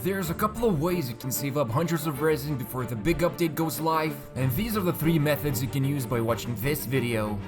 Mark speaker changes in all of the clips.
Speaker 1: There's a couple of ways you can save up hundreds of resin before the big update goes live, and these are the 3 methods you can use by watching this video.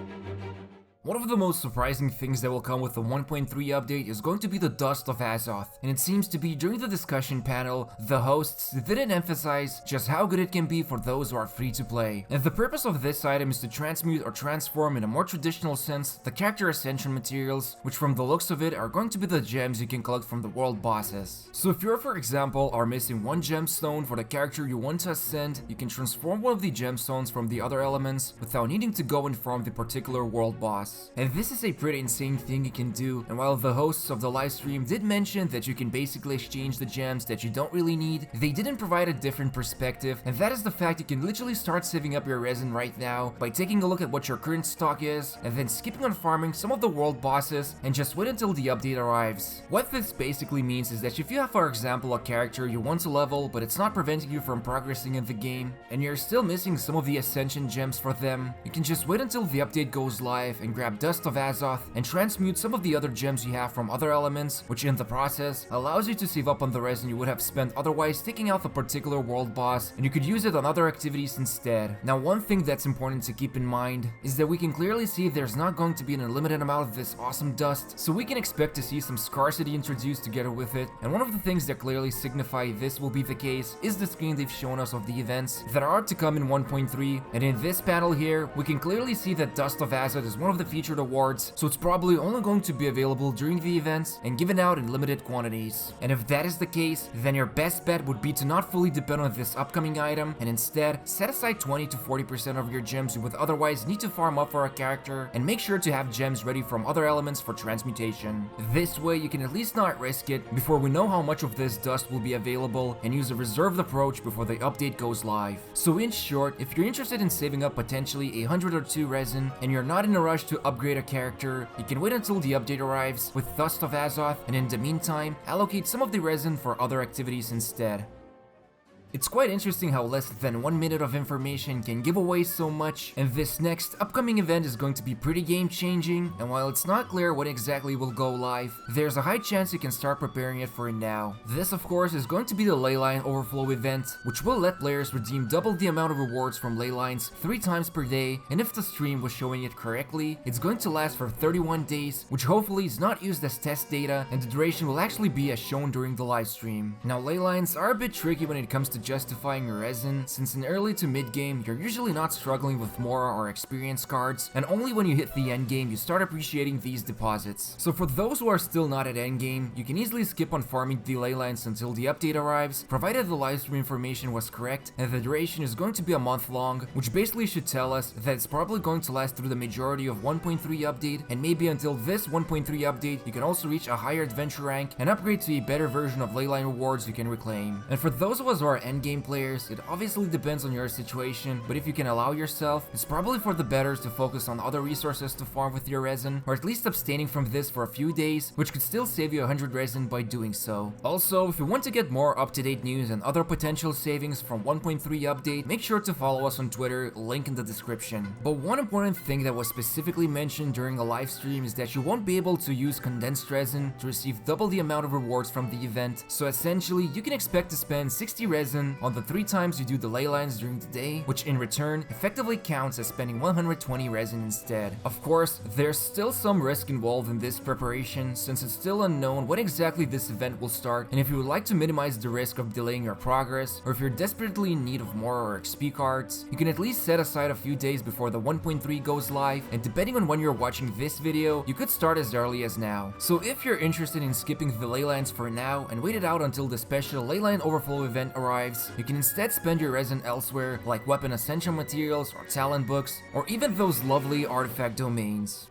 Speaker 1: One of the most surprising things that will come with the 1.3 update is going to be the dust of Azoth, and it seems to be during the discussion panel, the hosts didn't emphasize just how good it can be for those who are free to play. And the purpose of this item is to transmute or transform in a more traditional sense the character ascension materials, which from the looks of it are going to be the gems you can collect from the world bosses. So if you're, for example, are missing one gemstone for the character you want to ascend, you can transform one of the gemstones from the other elements without needing to go and farm the particular world boss. And this is a pretty insane thing you can do, and while the hosts of the livestream did mention that you can basically exchange the gems that you don't really need, they didn't provide a different perspective, and that is the fact you can literally start saving up your resin right now by taking a look at what your current stock is, and then skipping on farming some of the world bosses and just wait until the update arrives. What this basically means is that if you have, for example, a character you want to level but it's not preventing you from progressing in the game, and you're still missing some of the ascension gems for them, you can just wait until the update goes live and grab Dust of Azoth and transmute some of the other gems you have from other elements, which in the process allows you to save up on the resin you would have spent otherwise taking out the particular world boss, and you could use it on other activities instead. Now, one thing that's important to keep in mind is that we can clearly see there's not going to be an unlimited amount of this awesome dust, so we can expect to see some scarcity introduced together with it, and one of the things that clearly signify this will be the case is the screen they've shown us of the events that are to come in 1.3, and in this panel here, we can clearly see that Dust of Azoth is one of the featured awards, so it's probably only going to be available during the events and given out in limited quantities. And if that is the case, then your best bet would be to not fully depend on this upcoming item and instead set aside 20 to 40% of your gems you would otherwise need to farm up for a character, and make sure to have gems ready from other elements for transmutation. This way you can at least not risk it before we know how much of this dust will be available and use a reserved approach before the update goes live. So in short, if you're interested in saving up potentially 100 or 2 resin and you're not in a rush to upgrade a character, you can wait until the update arrives with Dust of Azoth, and in the meantime, allocate some of the resin for other activities instead. It's quite interesting how less than 1 minute of information can give away so much, and this next upcoming event is going to be pretty game changing, and while it's not clear when exactly will go live, there's a high chance you can start preparing it for it now. This of course is going to be the Leyline Overflow event, which will let players redeem double the amount of rewards from Leylines 3 times per day, and if the stream was showing it correctly, it's going to last for 31 days, which hopefully is not used as test data, and the duration will actually be as shown during the live stream. Now, Leylines are a bit tricky when it comes to justifying your resin, since in early to mid game you're usually not struggling with more or experience cards, and only when you hit the end game you start appreciating these deposits. So for those who are still not at end game, you can easily skip on farming the ley lines until the update arrives, provided the livestream information was correct, and the duration is going to be a month long, which basically should tell us that it's probably going to last through the majority of 1.3 update, and maybe until this 1.3 update you can also reach a higher adventure rank and upgrade to a better version of leyline rewards you can reclaim. And for those of us who are endgame players, it obviously depends on your situation, but if you can allow yourself, it's probably for the better to focus on other resources to farm with your resin, or at least abstaining from this for a few days, which could still save you 100 resin by doing so. Also, if you want to get more up-to-date news and other potential savings from 1.3 update, make sure to follow us on Twitter, link in the description. But one important thing that was specifically mentioned during a live stream is that you won't be able to use condensed resin to receive double the amount of rewards from the event, so essentially you can expect to spend 60 resin on the 3 times you do the ley lines during the day, which in return effectively counts as spending 120 resin instead. Of course, there's still some risk involved in this preparation, since it's still unknown when exactly this event will start, and if you would like to minimize the risk of delaying your progress, or if you're desperately in need of more or XP cards, you can at least set aside a few days before the 1.3 goes live, and depending on when you're watching this video, you could start as early as now. So if you're interested in skipping the ley lines for now and wait it out until the special Leyline Overflow event arrives, you can instead spend your resin elsewhere, like weapon ascension materials or talent books, or even those lovely artifact domains.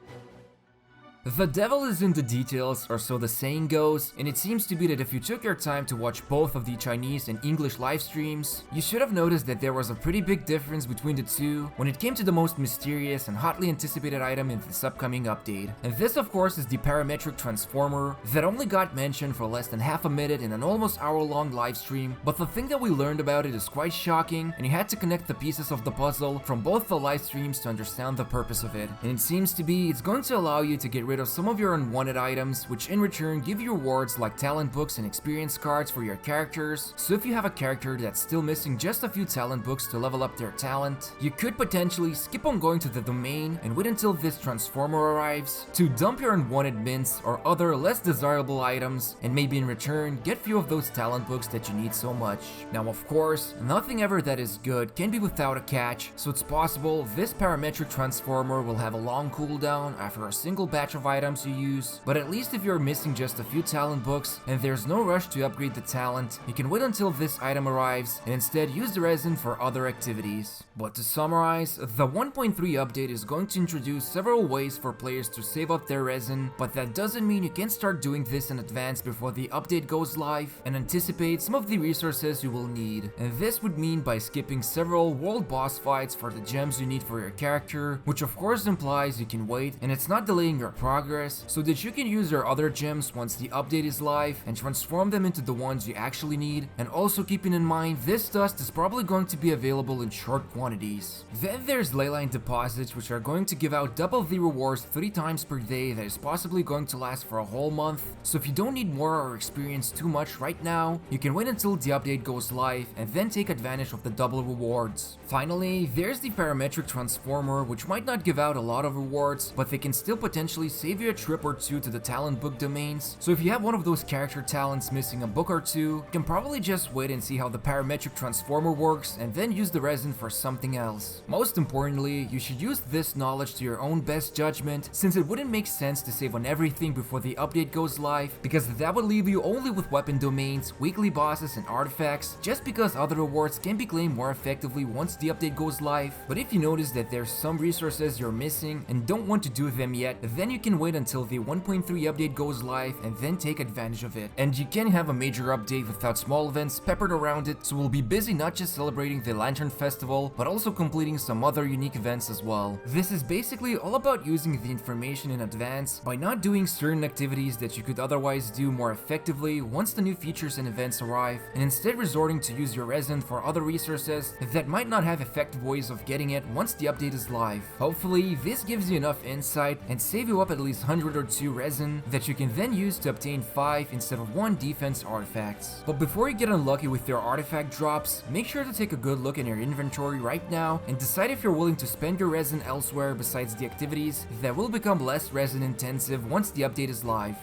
Speaker 1: The devil is in the details, or so the saying goes, and it seems to be that if you took your time to watch both of the Chinese and English live streams, you should have noticed that there was a pretty big difference between the two when it came to the most mysterious and hotly anticipated item in this upcoming update. And this of course is the Parametric transformer that only got mentioned for less than half a minute in an almost hour-long live stream, but the thing that we learned about it is quite shocking, and you had to connect the pieces of the puzzle from both the live streams to understand the purpose of it. And it seems to be it's going to allow you to get rid of some of your unwanted items, which in return give you rewards like talent books and experience cards for your characters. So if you have a character that's still missing just a few talent books to level up their talent, you could potentially skip on going to the domain and wait until this transformer arrives to dump your unwanted mints or other less desirable items, and maybe in return get few of those talent books that you need so much. Now of course, nothing ever that is good can be without a catch, so it's possible this parametric transformer will have a long cooldown after a single batch of items you use, but at least if you're missing just a few talent books and there's no rush to upgrade the talent, you can wait until this item arrives and instead use the resin for other activities. But to summarize, the 1.3 update is going to introduce several ways for players to save up their resin, but that doesn't mean you can start doing this in advance before the update goes live and anticipate some of the resources you will need. And this would mean by skipping several world boss fights for the gems you need for your character, which of course implies you can wait and it's not delaying your progress, so that you can use your other gems once the update is live and transform them into the ones you actually need, and also keeping in mind this dust is probably going to be available in short quantities. Then there's leyline deposits, which are going to give out double the rewards 3 times per day that is possibly going to last for a whole month, so if you don't need more or experience too much right now, you can wait until the update goes live and then take advantage of the double rewards. Finally, there's the parametric transformer, which might not give out a lot of rewards, but they can still potentially save you a trip or two to the talent book domains, so if you have one of those character talents missing a book or two, you can probably just wait and see how the parametric transformer works and then use the resin for something else. Most importantly, you should use this knowledge to your own best judgment, since it wouldn't make sense to save on everything before the update goes live, because that would leave you only with weapon domains, weekly bosses and artifacts, just because other rewards can be claimed more effectively once the update goes live. But if you notice that there's some resources you're missing and don't want to do them yet, then you can wait until the 1.3 update goes live and then take advantage of it. And you can have a major update without small events peppered around it, so we'll be busy not just celebrating the Lantern Festival, but also completing some other unique events as well. This is basically all about using the information in advance by not doing certain activities that you could otherwise do more effectively once the new features and events arrive, and instead resorting to use your resin for other resources that might not have effective ways of getting it once the update is live. Hopefully, this gives you enough insight and save you up at least 100 or 2 resin that you can then use to obtain 5 instead of 1 defense artifacts. But before you get unlucky with your artifact drops, make sure to take a good look in your inventory right now and decide if you're willing to spend your resin elsewhere besides the activities that will become less resin intensive once the update is live.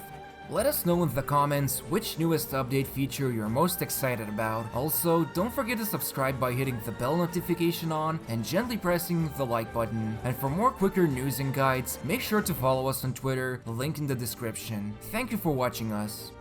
Speaker 1: Let us know in the comments which newest update feature you're most excited about. Also, don't forget to subscribe by hitting the bell notification on and gently pressing the like button. And for more quicker news and guides, make sure to follow us on Twitter, link in the description. Thank you for watching us.